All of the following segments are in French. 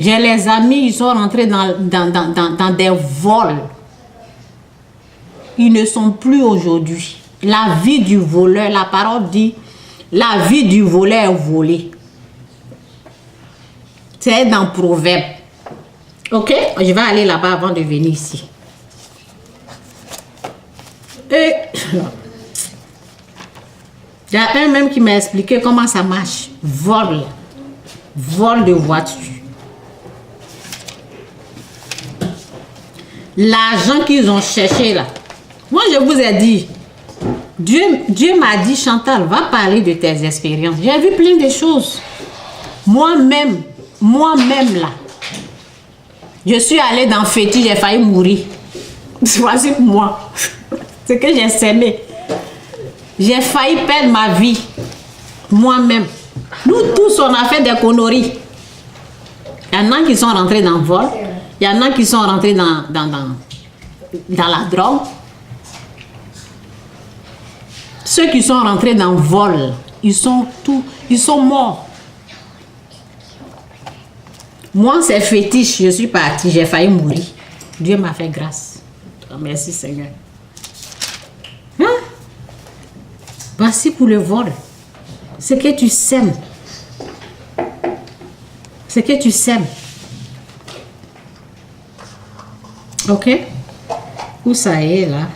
J'ai les amis, ils sont rentrés dans des vols. Ils ne sont plus aujourd'hui. La vie du voleur, la parole dit, la vie du voleur est volée. C'est dans Proverbe. Ok? Je vais aller là-bas avant de venir ici. Et il y a un même qui m'a expliqué comment ça marche. Vol. Vol de voiture. L'argent qu'ils ont cherché là. Moi, je vous ai dit, Dieu m'a dit, Chantal, va parler de tes expériences. J'ai vu plein de choses. Moi-même là, je suis allée dans Fétis, j'ai failli mourir. Voici pour moi. Ce que j'ai sémé. J'ai failli perdre ma vie. Moi-même. Nous tous, on a fait des conneries. Il y en a qui sont rentrés dans le vol. Il y en a qui sont rentrés dans la drogue. Ceux qui sont rentrés dans le vol, ils sont morts. Moi, c'est fétiche, je suis partie, j'ai failli mourir. Dieu m'a fait grâce. Oh, merci Seigneur. Hein? Voici pour le vol. Ce que tu sèmes. Ce que tu sèmes. Ok? Où ça est là?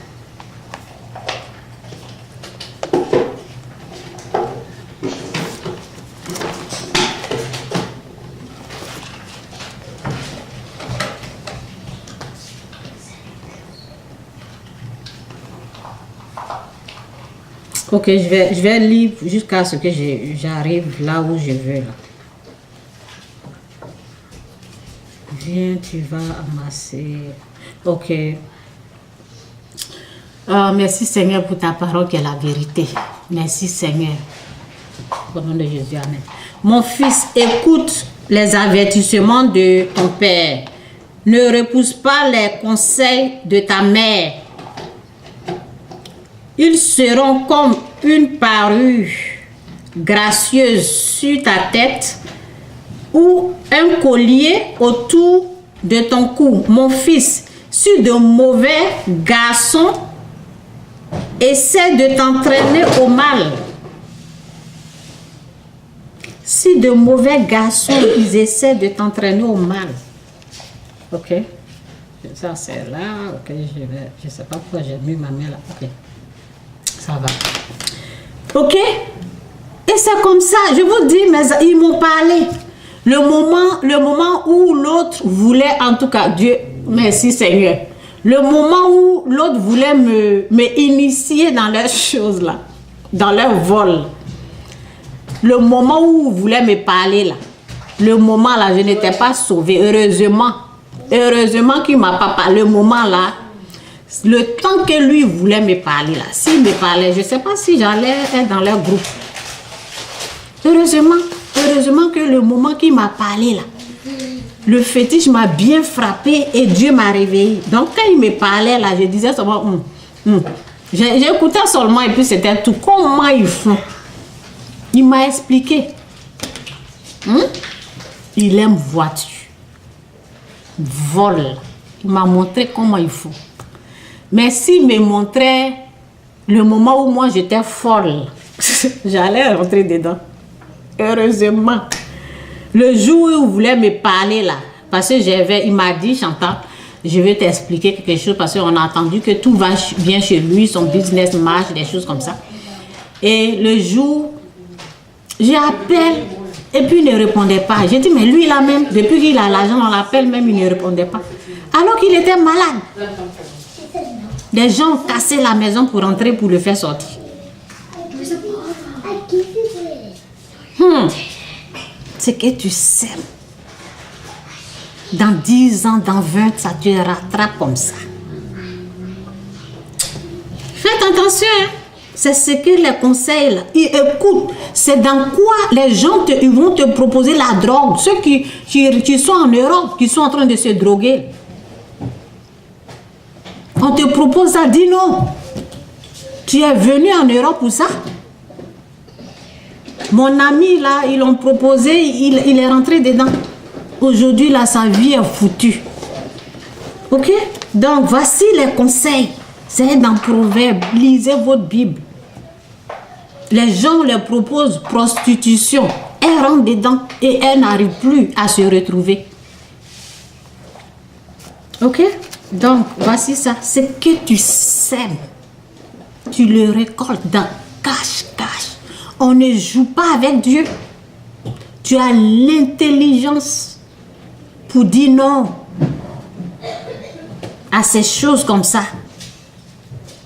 Ok, je vais lire jusqu'à ce que j'arrive là où je veux. Là. Viens, tu vas amasser. Ok. Merci Seigneur pour ta parole qui est la vérité. Merci Seigneur. Au nom de Jésus, amen. Mon fils, écoute les avertissements de ton père. Ne repousse pas les conseils de ta mère. Ils seront comme une parure gracieuse sur ta tête ou un collier autour de ton cou. Mon fils, si de mauvais garçons essaient de t'entraîner au mal, si de mauvais garçons ils essaient de t'entraîner au mal, ok, ça c'est là, ok, je sais pas pourquoi j'ai mis ma main là, ok. Ça va. Ok? Et c'est comme ça, je vous dis, mais ils m'ont parlé. Le moment où l'autre voulait, en tout cas, Dieu, merci Seigneur. Le moment où l'autre voulait me initier dans leurs choses là, dans leur vol. Le moment où il voulait me parler là, le moment là, je n'étais pas sauvée, heureusement. Heureusement qu'il ne m'a pas parlé. Le moment là, le temps que lui voulait me parler là, s'il me parlait, je ne sais pas si j'allais être dans leur groupe. Heureusement que le moment qu'il m'a parlé là, le fétiche m'a bien frappé et Dieu m'a réveillé. Donc quand il me parlait là, je disais seulement, j'écoutais seulement et puis c'était tout. Comment ils font? Il m'a expliqué. Il aime voiture, vol. Il m'a montré comment il faut. Mais s'il me montrait le moment où moi j'étais folle, j'allais rentrer dedans. Heureusement. Le jour où il voulait me parler là, parce que il m'a dit, Chantal, je vais t'expliquer quelque chose parce qu'on a entendu que tout va bien chez lui, son business marche, des choses comme ça. Et le jour, j'appelle et puis il ne répondait pas. J'ai dit, mais lui là même, depuis qu'il a l'argent, on l'appelle même, il ne répondait pas. Alors qu'il était malade. Des gens ont cassé la maison pour rentrer, pour le faire sortir. Ce que tu sèmes, dans 10 ans, dans 20, ça te rattrape comme ça. Faites attention, hein? C'est ce que les conseils, là, ils écoutent. C'est dans quoi les gens ils vont te proposer la drogue. Ceux qui sont en Europe, qui sont en train de se droguer. On te propose ça, dis non. Tu es venu en Europe pour ça? Mon ami là, ils l'ont proposé, il est rentré dedans. Aujourd'hui, là, sa vie est foutue. Ok? Donc, voici les conseils. C'est dans Proverbes. Lisez votre Bible. Les gens leur proposent prostitution. Elles rentrent dedans et elles n'arrivent plus à se retrouver. Ok? Donc, voici ça. Ce que tu sèmes, tu le récoltes dans cache-cache. On ne joue pas avec Dieu. Tu as l'intelligence pour dire non à ces choses comme ça.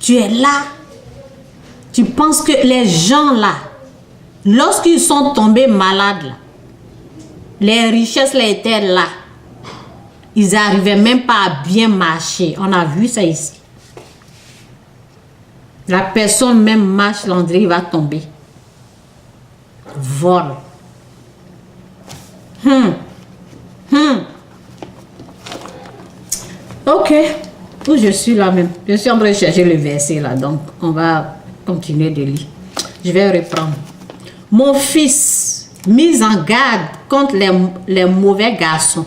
Tu es là. Tu penses que les gens là, lorsqu'ils sont tombés malades, là, les richesses là étaient là. Ils n'arrivaient même pas à bien marcher. On a vu ça ici. La personne même marche, l'André va tomber. Vol. Ok. Où je suis là même. Je suis en train de chercher le verset là. Donc, on va continuer de lire. Je vais reprendre. Mon fils, mise en garde contre les mauvais garçons.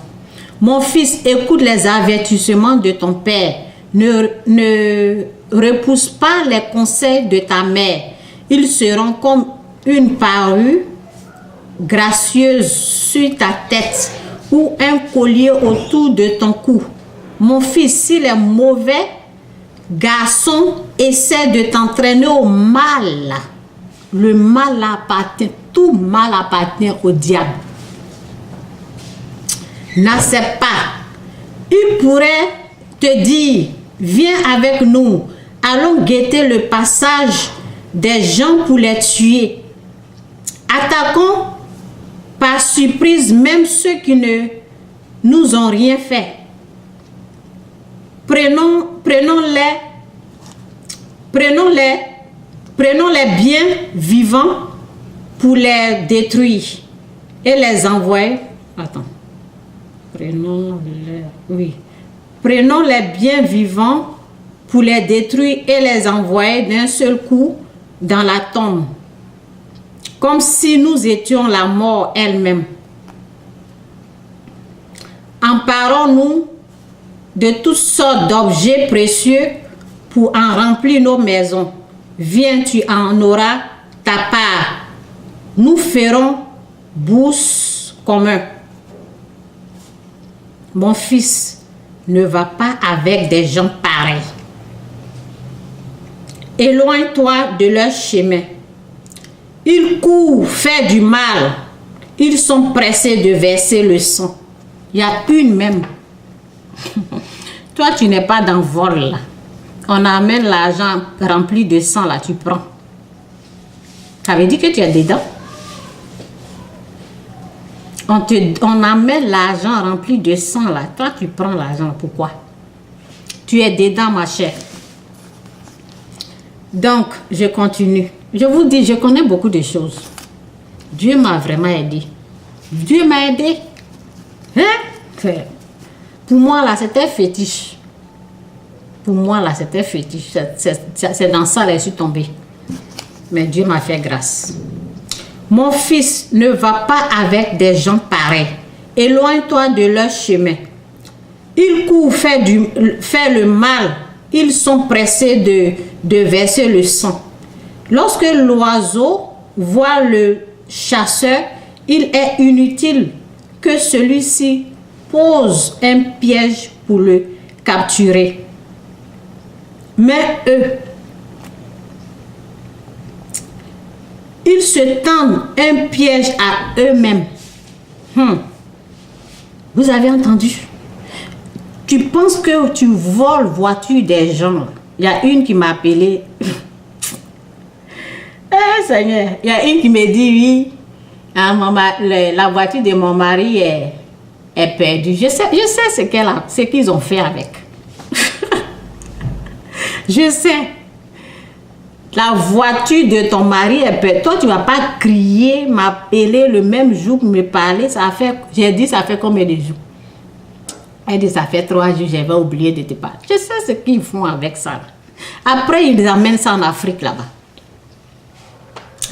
Mon fils, écoute les avertissements de ton père. Ne repousse pas les conseils de ta mère. Ils seront comme une parure gracieuse sur ta tête ou un collier autour de ton cou. Mon fils, si les mauvais garçons essaient de t'entraîner au mal, le mal appartient, tout mal appartient au diable. N'accepte pas. Il pourrait te dire, viens avec nous, allons guetter le passage des gens pour les tuer. Attaquons par surprise même ceux qui ne nous ont rien fait. Prenons les biens vivants pour les détruire et les envoyer. Attends. Prenons les biens vivants pour les détruire et les envoyer d'un seul coup dans la tombe, comme si nous étions la mort elle-même. Emparons-nous de toutes sortes d'objets précieux pour en remplir nos maisons. Viens, tu en auras ta part. Nous ferons bourse commun. Mon fils, ne va pas avec des gens pareils. Éloigne-toi de leur chemin. Ils courent faire du mal. Ils sont pressés de verser le sang. Il y a une même. Toi, tu n'es pas dans le vol là. On amène l'argent rempli de sang là, tu prends. Ça veut dire que tu es dedans. On amène l'argent rempli de sang là. Toi, tu prends l'argent. Pourquoi? Tu es dedans, ma chère. Donc, je continue. Je vous dis, je connais beaucoup de choses. Dieu m'a vraiment aidé. Dieu m'a aidé. Hein? Pour moi, là, c'était fétiche. Pour moi, là, c'était fétiche. C'est dans ça que je suis tombée. Mais Dieu m'a fait grâce. Mon fils, ne va pas avec des gens pareils. Éloigne-toi de leur chemin. Ils courent faire le mal. Ils sont pressés de verser le sang. Lorsque l'oiseau voit le chasseur, il est inutile que celui-ci pose un piège pour le capturer. Mais eux, ils se tendent un piège à eux-mêmes. Vous avez entendu? Tu penses que tu voles voiture des gens. Il y a une qui m'a appelé. Seigneur, il y a une qui me dit oui, la voiture de mon mari est perdue. Je sais ce qu'ils ont fait avec. Je sais. La voiture de ton mari est perdue. Toi, tu ne vas pas crier, m'appeler le même jour pour me parler. J'ai dit, ça fait combien de jours? Elle dit, ça fait 3 jours, j'avais oublié de te parler. Je sais ce qu'ils font avec ça. Après, ils amènent ça en Afrique là-bas.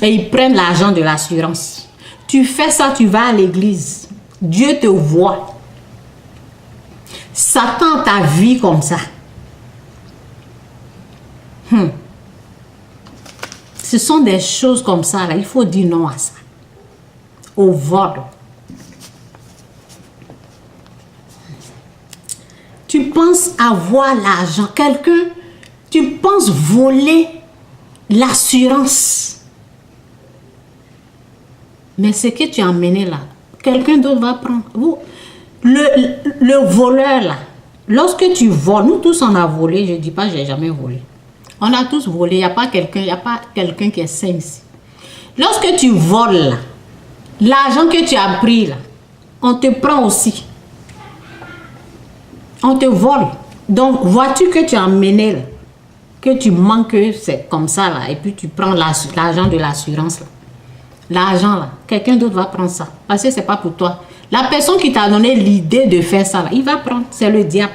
Et ils prennent l'argent de l'assurance. Tu fais ça, tu vas à l'église. Dieu te voit. Satan t'a vu comme ça. Ce sont des choses comme ça, là. Il faut dire non à ça. Au vol. Tu penses avoir l'argent. Quelqu'un, tu penses voler l'assurance. Mais ce que tu as amené là, quelqu'un d'autre va prendre. Le voleur là, lorsque tu voles, nous tous on a volé, je ne dis pas j'ai jamais volé. On a tous volé, il n'y a pas quelqu'un qui est sain ici. Lorsque tu voles là, l'argent que tu as pris là, on te prend aussi. On te vole. Donc, vois-tu que tu as amené là, que tu manques, c'est comme ça là, et puis tu prends l'argent de l'assurance là. L'argent là, quelqu'un d'autre va prendre ça. Parce que ce n'est pas pour toi. La personne qui t'a donné l'idée de faire ça là, il va prendre. C'est le diable.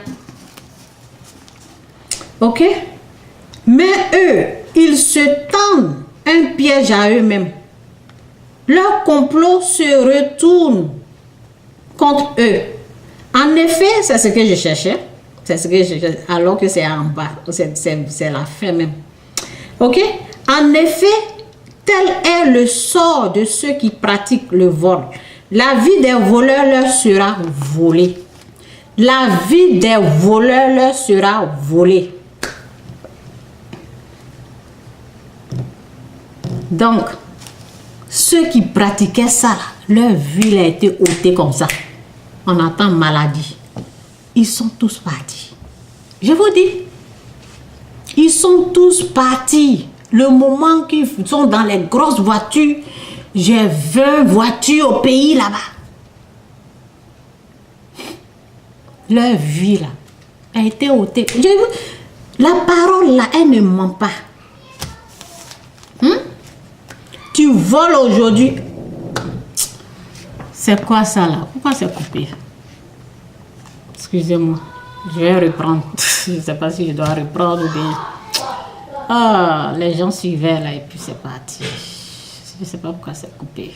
Ok? Mais eux, ils se tendent un piège à eux-mêmes. Leur complot se retourne contre eux. En effet, c'est ce que je cherchais. C'est ce que je cherchais, alors que c'est en bas. C'est la fin même. Ok? En effet, tel est le sort de ceux qui pratiquent le vol. La vie des voleurs leur sera volée. La vie des voleurs leur sera volée. Donc, ceux qui pratiquaient ça, leur vie a été ôtée comme ça. On entend maladie. Ils sont tous partis. Je vous dis, ils sont tous partis. Le moment qu'ils sont dans les grosses voitures, j'ai 20 voitures au pays là-bas. Leur vie là a été ôtée. La parole là, elle ne ment pas. Tu voles aujourd'hui. C'est quoi ça là? Pourquoi c'est coupé? Excusez-moi. Je vais reprendre. Je ne sais pas si je dois reprendre ou bien... Ah, les gens suivaient là et puis c'est parti. Je ne sais pas pourquoi c'est coupé.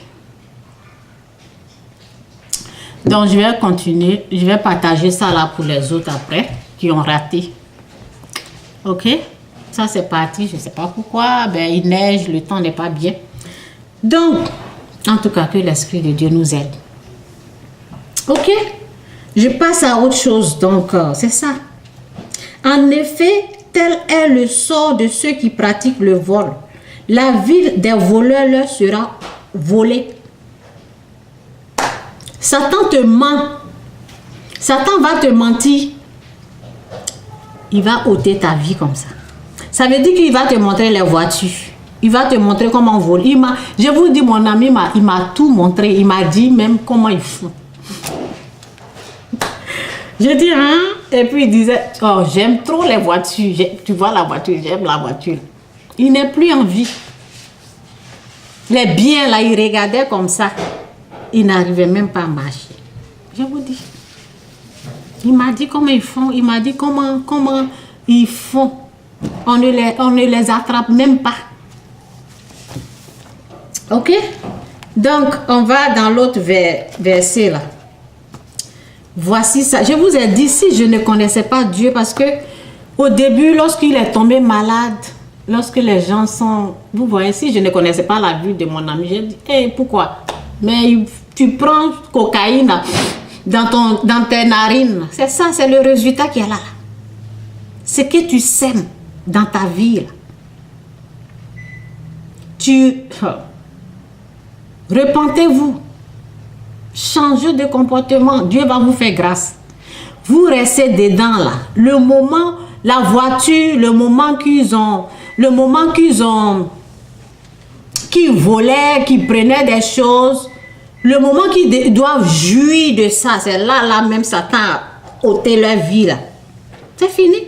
Donc je vais continuer. Je vais partager ça là pour les autres après qui ont raté. Ok? Ça c'est parti. Je ne sais pas pourquoi. Ben, il neige, le temps n'est pas bien. Donc, en tout cas, que l'Esprit de Dieu nous aide. Ok? Je passe à autre chose. Donc, c'est ça. En effet, tel est le sort de ceux qui pratiquent le vol. La vie des voleurs leur sera volée. Satan te ment. Satan va te mentir. Il va ôter ta vie comme ça. Ça veut dire qu'il va te montrer les voitures. Il va te montrer comment on vole. Je vous dis, mon ami, il m'a tout montré. Il m'a dit même comment il faut. Je dis, hein? Et puis il disait, oh, j'aime trop les voitures. Tu vois la voiture, j'aime la voiture. Il n'est plus en vie. Les biens, là, il regardait comme ça. Il n'arrivait même pas à marcher. Je vous dis. Il m'a dit comment ils font. Il m'a dit comment ils font. On ne les attrape même pas. Ok? Donc, on va dans l'autre verset là. Voici ça. Je vous ai dit, si je ne connaissais pas Dieu, parce que au début, lorsqu'il est tombé malade, lorsque les gens sont... Vous voyez, si je ne connaissais pas la vie de mon ami, j'ai dit, hey, pourquoi? Mais tu prends cocaïne dans tes narines. C'est ça, c'est le résultat qu'il y a là. Ce que tu sèmes dans ta vie. Là. Repentez-vous. Changez de comportement. Dieu va vous faire grâce. Vous restez dedans là. Le moment, la voiture, le moment qu'ils volaient, qu'ils prenaient des choses, le moment qu'ils doivent jouir de ça, c'est là même Satan a ôté leur vie là. C'est fini.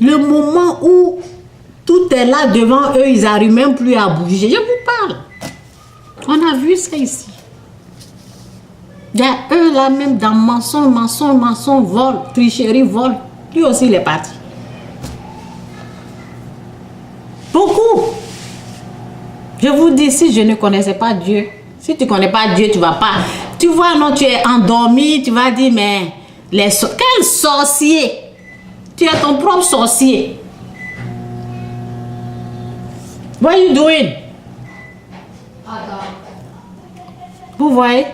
Le moment où tout est là devant eux, ils n'arrivent même plus à bouger. Je vous parle. On a vu ça ici. Il y a eux là même dans mensonge, vol, tricherie, vol. Lui aussi il est parti. Beaucoup. Je vous dis, si je ne connaissais pas Dieu, Si tu ne connais pas Dieu, tu ne vas pas. Tu vois, non, tu es endormi, tu vas dire, mais quel sorcier? Tu es ton propre sorcier. What are you doing? Vous voyez?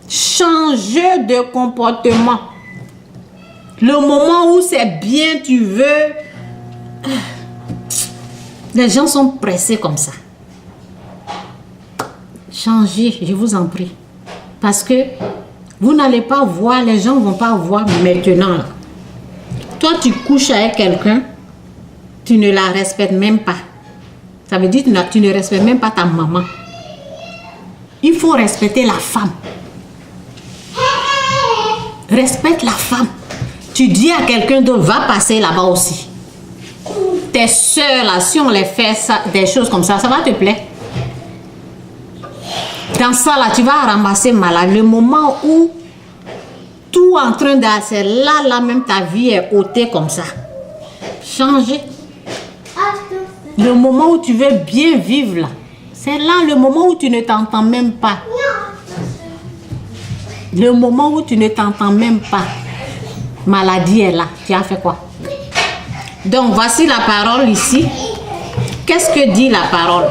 Changer de comportement. Le moment où c'est bien, tu veux. Les gens sont pressés comme ça. Changez, je vous en prie. Parce que vous n'allez pas voir, les gens ne vont pas voir maintenant. Toi, tu couches avec quelqu'un, tu ne la respectes même pas. Ça veut dire que tu ne respectes même pas ta maman. Il faut respecter la femme. Respecte la femme. Tu dis à quelqu'un d'autre, va passer là-bas aussi. Tes soeurs, là, si on les fait ça, des choses comme ça va te plaire. Dans ça, là, tu vas ramasser malade. Le moment où tout en train d'asser, là, même ta vie est ôtée comme ça. Changer. Le moment où tu veux bien vivre, là, c'est là le moment où tu ne t'entends même pas. Le moment où tu ne t'entends même pas. Maladie est là. Tu as fait quoi? Donc, voici la parole ici. Qu'est-ce que dit la parole?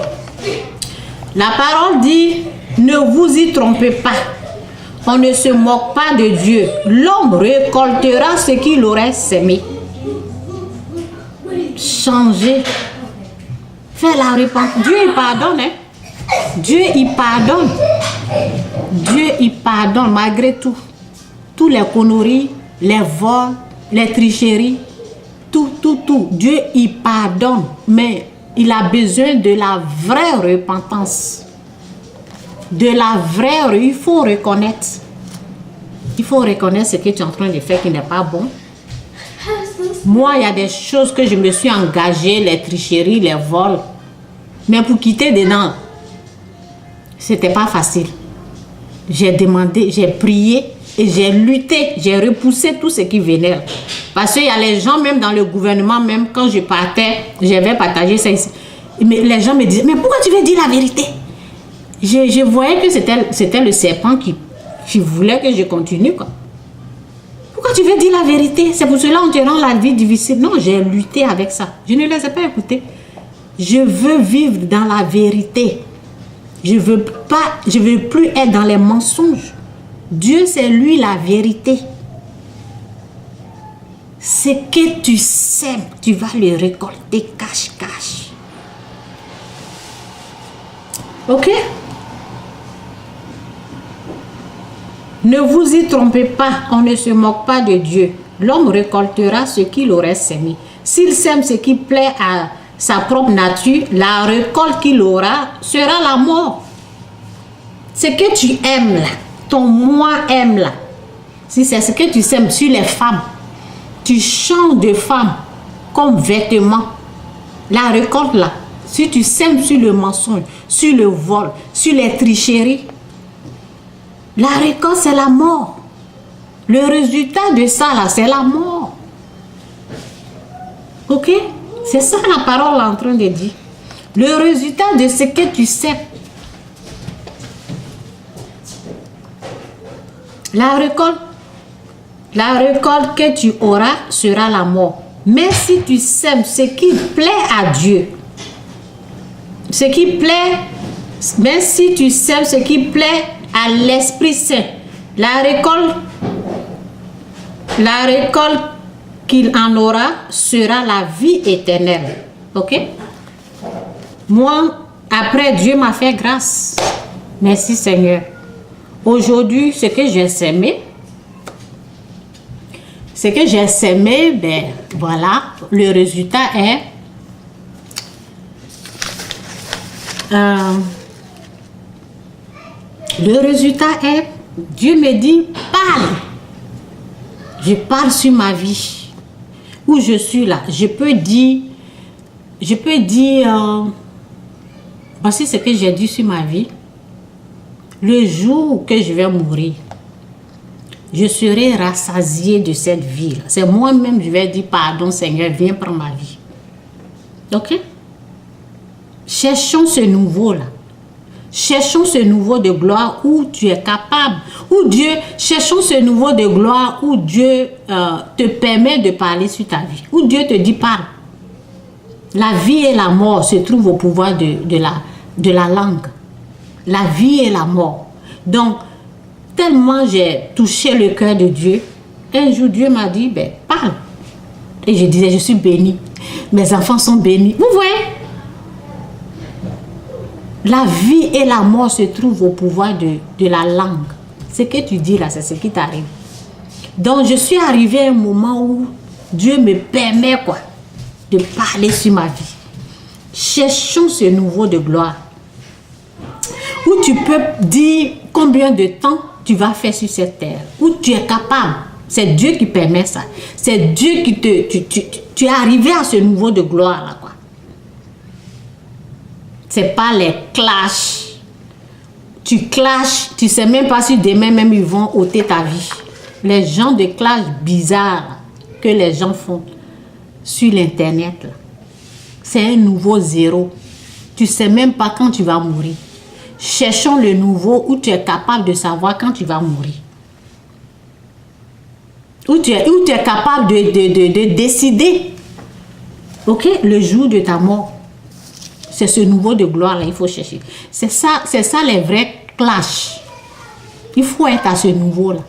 La parole dit, ne vous y trompez pas. On ne se moque pas de Dieu. L'homme récoltera ce qu'il aurait semé. Changer. Fais la repentance. Dieu, il pardonne. Hein? Dieu, il pardonne. Dieu, il pardonne malgré tout. Tous les conneries, les vols, les tricheries, tout. Dieu, il pardonne. Mais il a besoin de la vraie repentance. De la vraie, il faut reconnaître. Il faut reconnaître ce que tu es en train de faire qui n'est pas bon. Moi, il y a des choses que je me suis engagée, les tricheries, les vols. Mais pour quitter dedans, c'était pas facile. J'ai demandé, j'ai prié et j'ai lutté, j'ai repoussé tout ce qui venait. Parce qu'il y a les gens, même dans le gouvernement, même quand je partais, j'avais partagé ça ici. Mais les gens me disaient, mais pourquoi tu veux dire la vérité? Je voyais que c'était le serpent qui voulait que je continue, quoi. Pourquoi tu veux dire la vérité? C'est pour cela qu'on te rend la vie difficile. Non, j'ai lutté avec ça. Je ne les ai pas écoutés. Je veux vivre dans la vérité. Je veux plus être dans les mensonges. Dieu, c'est lui la vérité. Ce que tu sèmes, tu vas le récolter cache. Ok? Ne vous y trompez pas, on ne se moque pas de Dieu. L'homme récoltera ce qu'il aurait semé. S'il sème ce qui plaît à sa propre nature, la récolte qu'il aura sera la mort. Ce que tu aimes là, ton moi aime là, si c'est ce que tu sèmes sur les femmes, tu changes de femme comme vêtement. La récolte là, si tu sèmes sur le mensonge, sur le vol, sur les tricheries, la récolte, c'est la mort. Le résultat de ça, là, c'est la mort. Ok? C'est ça la parole est en train de dire. Le résultat de ce que tu sais. La récolte que tu auras sera la mort. Mais si tu sèmes ce qui plaît à Dieu, ce qui plaît, mais si tu sèmes ce qui plaît à l'Esprit Saint, la récolte qu'il en aura sera la vie éternelle. Ok? Moi, après, Dieu m'a fait grâce. Merci Seigneur. Aujourd'hui, ce que j'ai semé, ben voilà, le résultat est Dieu me dit, parle. Je parle sur ma vie. Où je suis là, je peux dire, voici ce que j'ai dit sur ma vie. Le jour que je vais mourir, je serai rassasié de cette vie. C'est moi-même, je vais dire, pardon Seigneur, viens prendre ma vie. Ok? Cherchons ce nouveau-là. Cherchons ce nouveau de gloire où tu es capable, cherchons ce nouveau de gloire où Dieu te permet de parler sur ta vie, où Dieu te dit parle. La vie et la mort se trouvent au pouvoir de la langue. La vie et la mort. Donc, tellement j'ai touché le cœur de Dieu, un jour Dieu m'a dit, ben, parle. Et je disais, je suis bénie. Mes enfants sont bénis. Vous voyez? La vie et la mort se trouvent au pouvoir de la langue. Ce que tu dis là, c'est ce qui t'arrive. Donc, je suis arrivée à un moment où Dieu me permet de parler sur ma vie. Cherchons ce nouveau de gloire. Où tu peux dire combien de temps tu vas faire sur cette terre. Où tu es capable. C'est Dieu qui permet ça. C'est Dieu qui tu es arrivé à ce niveau de gloire là, quoi. C'est pas les clashs. Tu clashes, tu sais même pas si demain même ils vont ôter ta vie. Les gens de clash bizarres que les gens font sur l'internet, c'est un nouveau zéro. Tu sais même pas quand tu vas mourir. Cherchons le nouveau où tu es capable de savoir quand tu vas mourir. Où tu es capable de décider, ok, le jour de ta mort. C'est ce nouveau de gloire là, il faut chercher. C'est ça les vrais clashs. Il faut être à ce niveau là.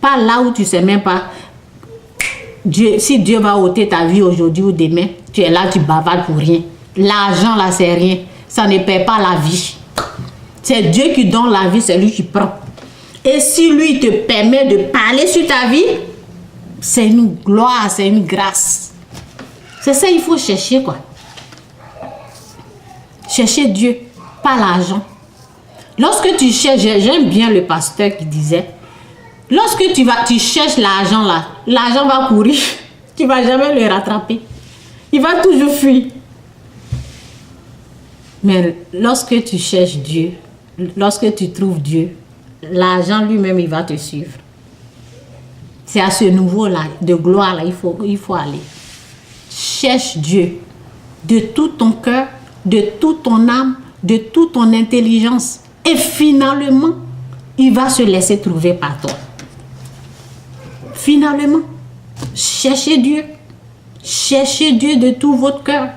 Pas là où tu sais même pas. Si Dieu va ôter ta vie aujourd'hui ou demain, tu es là, tu bavardes pour rien. L'argent là, c'est rien. Ça ne paie pas la vie. C'est Dieu qui donne la vie, c'est lui qui prend. Et si lui te permet de parler sur ta vie, c'est une gloire, c'est une grâce. C'est ça, il faut chercher quoi. Chercher Dieu, pas l'argent. Lorsque tu cherches, j'aime bien le pasteur qui disait, lorsque tu cherches l'argent là, l'argent va courir. Tu ne vas jamais le rattraper. Il va toujours fuir. Mais lorsque tu cherches Dieu, lorsque tu trouves Dieu, l'argent lui-même, il va te suivre. C'est à ce niveau-là, de gloire, là, il faut aller. Cherche Dieu de tout ton cœur, de toute ton âme, de toute ton intelligence. Et finalement, il va se laisser trouver par toi. Finalement, cherchez Dieu. Cherchez Dieu de tout votre cœur.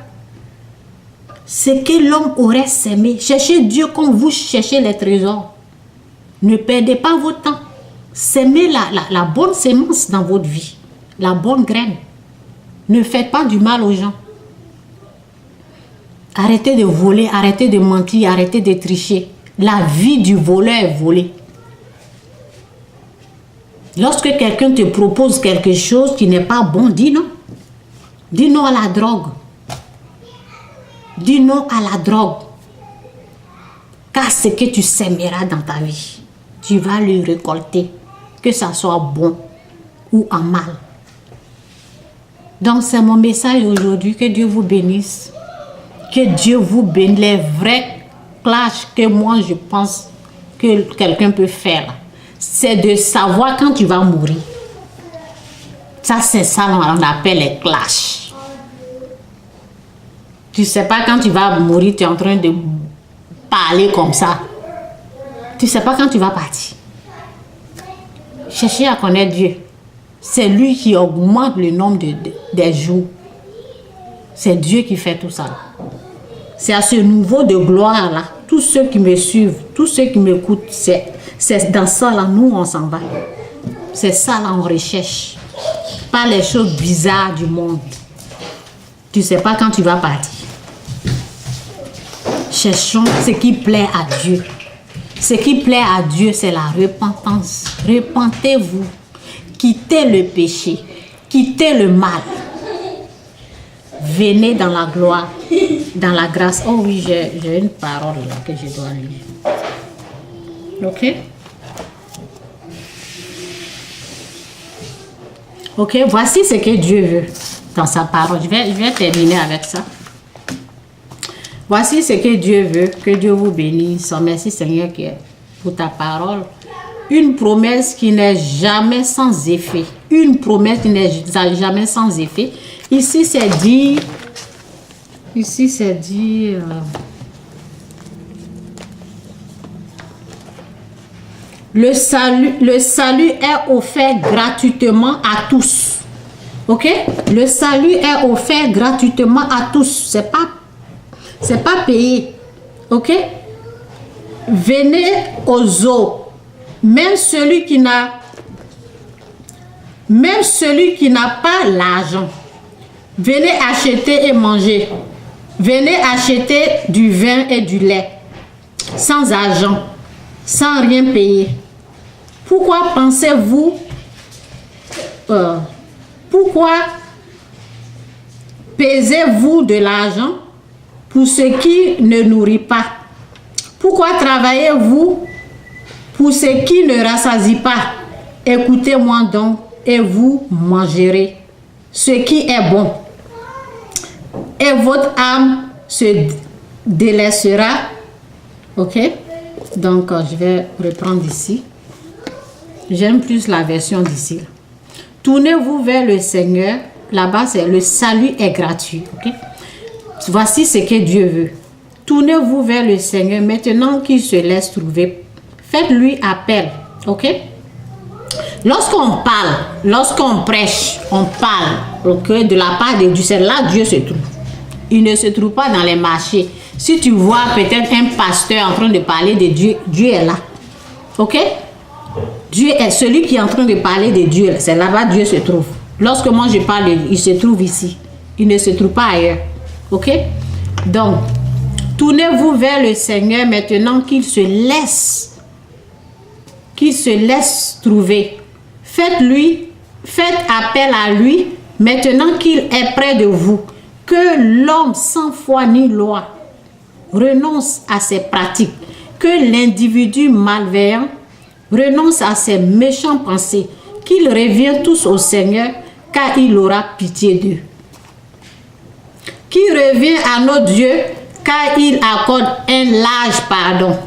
Ce que l'homme aurait s'aimé. Cherchez Dieu comme vous cherchez les trésors. Ne perdez pas votre temps. Semez la bonne sémence dans votre vie. La bonne graine. Ne faites pas du mal aux gens. Arrêtez de voler, arrêtez de mentir, arrêtez de tricher. La vie du voleur est volée. Lorsque quelqu'un te propose quelque chose qui n'est pas bon, dis non. Dis non à la drogue. Dis non à la drogue. Car ce que tu sèmeras dans ta vie, tu vas le récolter. Que ça soit bon ou en mal. Donc c'est mon message aujourd'hui. Que Dieu vous bénisse. Que Dieu vous bénisse. Les vrais clashs que moi je pense que quelqu'un peut faire, c'est de savoir quand tu vas mourir. Ça c'est ça on appelle les clashs. Tu ne sais pas quand tu vas mourir, tu es en train de parler comme ça. Tu ne sais pas quand tu vas partir. Cherchez à connaître Dieu. C'est lui qui augmente le nombre des jours. C'est Dieu qui fait tout ça. C'est à ce niveau de gloire là. Tous ceux qui me suivent, tous ceux qui m'écoutent, c'est dans ça là, nous on s'en va. C'est ça là, on recherche. Pas les choses bizarres du monde. Tu ne sais pas quand tu vas partir. Cherchons ce qui plaît à Dieu. Ce qui plaît à Dieu, c'est la repentance. Repentez-vous. Quittez le péché. Quittez le mal. Venez dans la gloire, dans la grâce. Oh oui, j'ai une parole là que je dois lire. Ok? Ok, voici ce que Dieu veut dans sa parole. Je vais terminer avec ça. Voici ce que Dieu veut. Que Dieu vous bénisse. Merci Seigneur pour ta parole. Une promesse qui n'est jamais sans effet. Une promesse qui n'est jamais sans effet. Ici, c'est dit... Le salut est offert gratuitement à tous. Ok? Le salut est offert gratuitement à tous. C'est pas payé. Ok? Venez aux eaux. Même celui qui n'a pas l'argent. Venez acheter et manger. Venez acheter du vin et du lait. Sans argent. Sans rien payer. Pourquoi pensez-vous pourquoi pesez-vous de l'argent pour ce qui ne nourrit pas? Pourquoi travaillez-vous pour ce qui ne rassasie pas? Écoutez-moi donc et vous mangerez ce qui est bon. Et votre âme se délaissera. Ok? Donc, je vais reprendre ici. J'aime plus la version d'ici. Tournez-vous vers le Seigneur. Là-bas, c'est le salut est gratuit. Okay? Voici ce que Dieu veut. Tournez-vous vers le Seigneur maintenant qu'il se laisse trouver. Faites-lui appel. Ok? Lorsqu'on parle, lorsqu'on prêche, on parle de la part de Dieu. C'est là que Dieu se trouve. Il ne se trouve pas dans les marchés. Si tu vois peut-être un pasteur en train de parler de Dieu, Dieu est là. Ok? Dieu est celui qui est en train de parler de Dieu. C'est là-bas que Dieu se trouve. Lorsque moi je parle, il se trouve ici. Il ne se trouve pas ailleurs. Ok? Donc, tournez-vous vers le Seigneur maintenant qu'il se laisse trouver. Faites appel à lui maintenant qu'il est près de vous. Que l'homme sans foi ni loi renonce à ses pratiques. Que l'individu malveillant renonce à ses méchantes pensées. Qu'ils reviennent tous au Seigneur, car il aura pitié d'eux. Qu'il revienne à notre Dieu, car il accorde un large pardon.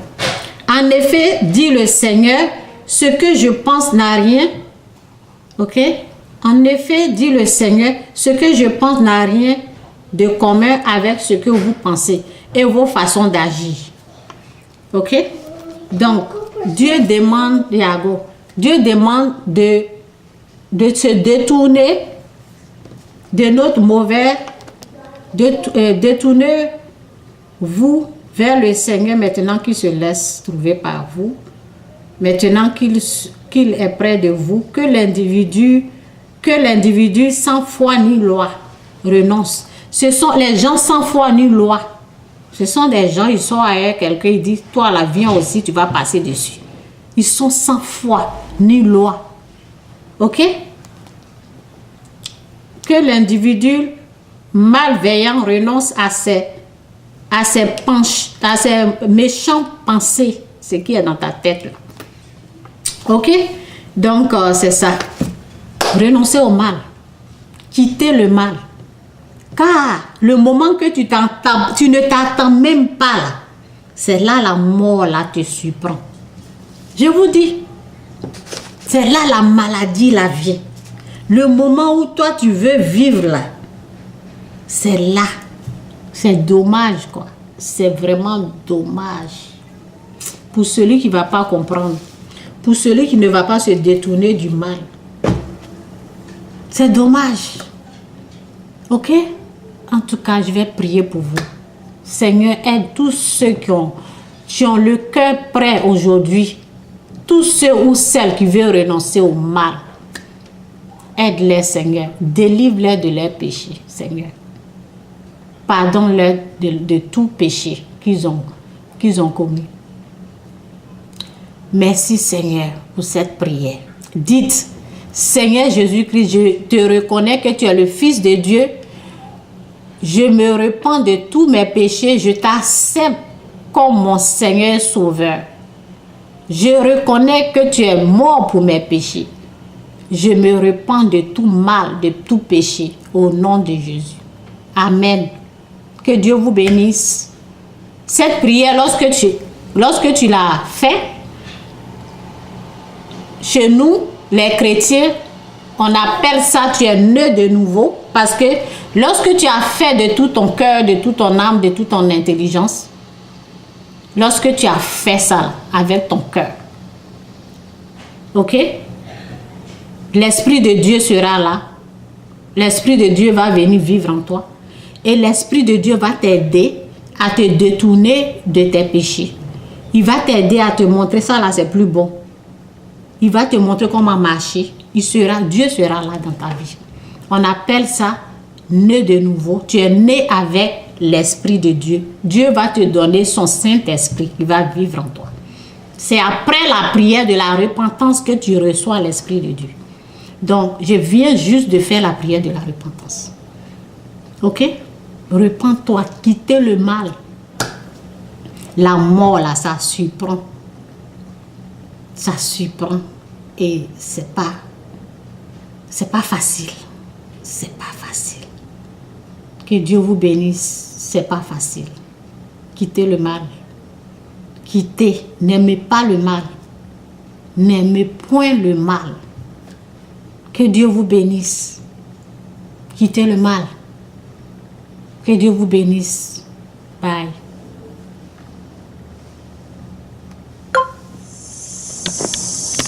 En effet, dit le Seigneur, ce que je pense n'a rien. Ok? En effet, dit le Seigneur, ce que je pense n'a rien de commun avec ce que vous pensez et vos façons d'agir. Ok? Donc, Dieu demande, Dieu demande de se détourner de notre mauvais, détournez-vous vers le Seigneur maintenant qu'il se laisse trouver par vous, maintenant qu'il est près de vous, que l'individu sans foi ni loi renonce. Ce sont les gens sans foi ni loi. Ce sont des gens, ils sont ailleurs, quelqu'un il dit, toi là, viens aussi, tu vas passer dessus. Ils sont sans foi ni loi. Ok? Que l'individu malveillant renonce à ses méchantes pensées, ce qui est dans ta tête là. Ok? Donc, c'est ça. Renoncer au mal. Quitter le mal. Car le moment que tu ne t'attends même pas là, c'est là la mort là te surprend. Je vous dis, c'est là la maladie la vient. Le moment où toi tu veux vivre là, c'est là. C'est dommage quoi. C'est vraiment dommage. Pour celui qui ne va pas comprendre. Pour celui qui ne va pas se détourner du mal. C'est dommage. Ok? En tout cas, je vais prier pour vous. Seigneur, aide tous ceux qui ont le cœur prêt aujourd'hui. Tous ceux ou celles qui veulent renoncer au mal. Aide-les, Seigneur. Délivre-les de leurs péchés, Seigneur. Pardonne-leur de tout péché qu'ils ont commis. Merci, Seigneur, pour cette prière. Dites, Seigneur Jésus-Christ, je te reconnais que tu es le Fils de Dieu. Je me repens de tous mes péchés. Je t'accepte comme mon Seigneur Sauveur. Je reconnais que tu es mort pour mes péchés. Je me repens de tout mal, de tout péché. Au nom de Jésus. Amen. Que Dieu vous bénisse. Cette prière, lorsque tu l'as fait, chez nous, les chrétiens, on appelle ça, tu es né de nouveau. Parce que lorsque tu as fait de tout ton cœur, de toute ton âme, de toute ton intelligence, lorsque tu as fait ça avec ton cœur, Ok? L'Esprit de Dieu sera là. L'Esprit de Dieu va venir vivre en toi. Et l'Esprit de Dieu va t'aider à te détourner de tes péchés. Il va t'aider à te montrer ça là, c'est plus bon. Il va te montrer comment marcher. Dieu sera là dans ta vie. On appelle ça né de nouveau. Tu es né avec l'Esprit de Dieu. Dieu va te donner son Saint-Esprit. Il va vivre en toi. C'est après la prière de la repentance que tu reçois l'Esprit de Dieu. Donc, je viens juste de faire la prière de la repentance. Ok? Repends-toi, quittez le mal. La mort, là, ça surprend. Ça surprend. Et c'est pas facile. C'est pas facile. Que Dieu vous bénisse. C'est pas facile. Quittez le mal. Quittez. N'aimez pas le mal. N'aimez point le mal. Que Dieu vous bénisse. Quittez le mal. Que Dieu vous bénisse. Bye.